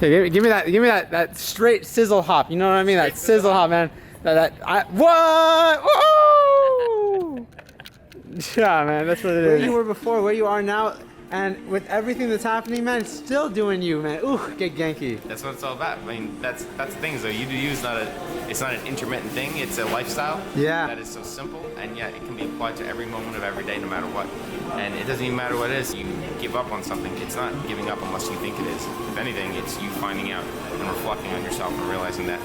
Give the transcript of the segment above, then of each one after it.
Hey, give me that straight sizzle hop. You know what I mean? That sizzle hop, man. What? Whoa! Yeah, man, that's what it is. Where you were before, where you are now, and with everything that's happening, man, it's still doing you, man. Ooh, get Genki. That's what it's all about. I mean, that's the thing, though. You do you is not an intermittent thing. It's a lifestyle. Yeah. That is so simple, and yet it can be applied to every moment of every day, no matter what. And it doesn't even matter what it is. You give up on something. It's not giving up unless you think it is. If anything, it's you finding out and reflecting on yourself and realizing that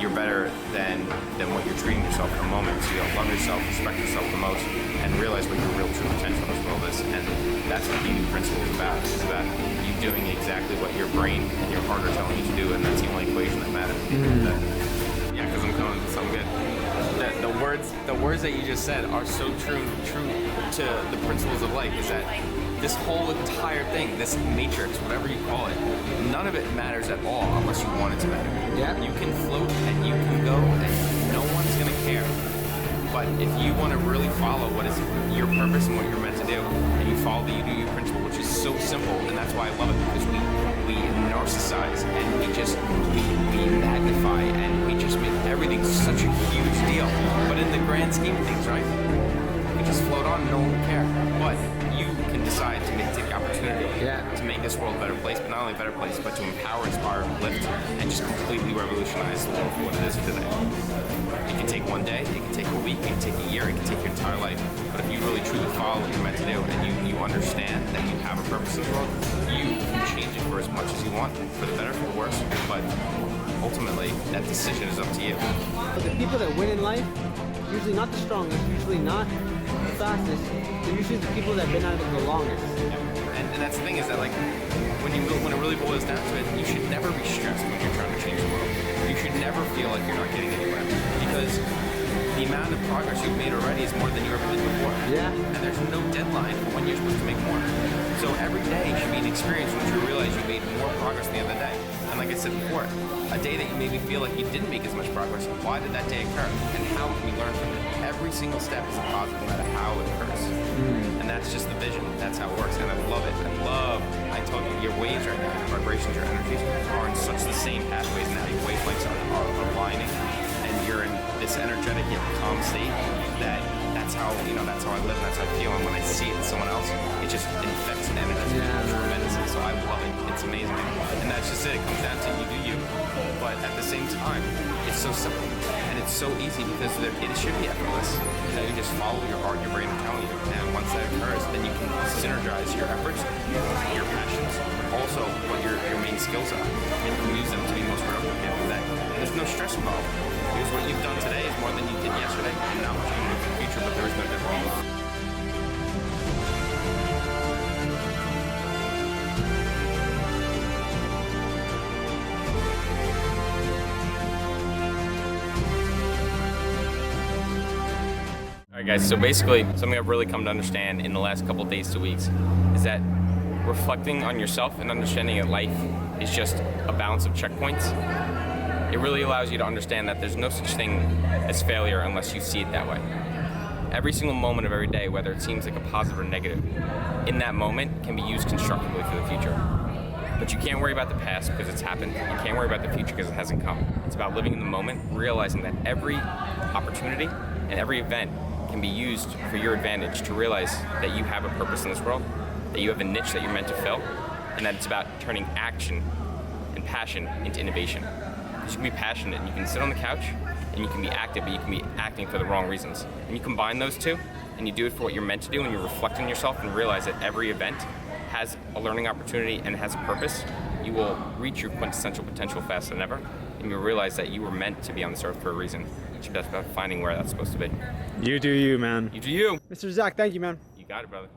you're better than what you're treating yourself at the moment. So you gotta love yourself, respect yourself the most, and realize what your real true potential in this world is. And that's what the new principle is about. It's about you doing exactly what your brain and your heart are telling you to do, and that's the only equation that matters. Yeah, because I'm coming with something good. The words that you just said are so true to the principles of life. Is that this whole entire thing, this matrix, whatever you call it, none of it matters at all unless you want it to matter. Yeah. You can float and you can go and no one's gonna care. But if you want to really follow what is your purpose and what you're meant to do, and you follow the you-do-you principle, which is so simple, and that's why I love it, because we narcissize and we magnify and we just make everything such a huge deal. But in the grand scheme of things, right? You just float on, no one will care. But you can decide to take the opportunity to make this world a better place, but not only a better place, but to empower, inspire, uplift, and just completely revolutionize the world for what it is today. It can take one day, it can take a week, it can take a year, it can take your entire life. But if you really truly follow what you're meant to do and you understand that you have a purpose in the world, you can change it for as much as you want, for the better, for the worse. But ultimately, that decision is up to you. But the people that win in life, usually not the strongest, usually not the fastest, they're usually the people that have been at it the longest. And that's the thing is that, like, when it really boils down to it, you should never be stressed when you're trying to change the world. You should never feel like you're not getting anywhere, because the amount of progress you've made already is more than you ever did before. Yeah. And there's no deadline for when you're supposed to make more. So every day should be an experience once you realize you made more progress the other day. And like I said before, a day that you maybe feel like you didn't make as much progress, why did that day occur? And how can we learn from it? Every single step is a positive, no matter how it occurs. And that's just the vision. That's how it works. And I love it. I told you, your waves right now, your vibrations, your energies are in such the same pathways now. Your wavelengths are aligning, and you're in this energetic yet calm state that's how I live and that's how I feel. And when I see it in someone else, it just infects and energizes me tremendously. So I love it. It's amazing. And that's just it. It comes down to you do you. But at the same time, it's so simple and it's so easy because it should be effortless. You just follow your heart, your brain are telling you. And once that occurs, then you can synergize your efforts, your passions, but also what your main skills are. And you can use them to be most productive at the end of the day. And there's no stress involved. Because what you've done today is more than you did yesterday, and not what you can do in the future, but there is no difference. Alright guys, so basically something I've really come to understand in the last couple of days to weeks is that reflecting on yourself and understanding that life is just a balance of checkpoints. It really allows you to understand that there's no such thing as failure unless you see it that way. Every single moment of every day, whether it seems like a positive or negative, in that moment can be used constructively for the future. But you can't worry about the past because it's happened. You can't worry about the future because it hasn't come. It's about living in the moment, realizing that every opportunity and every event can be used for your advantage to realize that you have a purpose in this world, that you have a niche that you're meant to fill, and that it's about turning action and passion into innovation. You can be passionate and you can sit on the couch and you can be active, but you can be acting for the wrong reasons. And you combine those two and you do it for what you're meant to do, and you reflect on yourself and realize that every event has a learning opportunity and has a purpose. You will reach your quintessential potential faster than ever, and you'll realize that you were meant to be on this earth for a reason. It's just about finding where that's supposed to be. You do you, man. You do you. Mr. Zach, thank you, man. You got it, brother.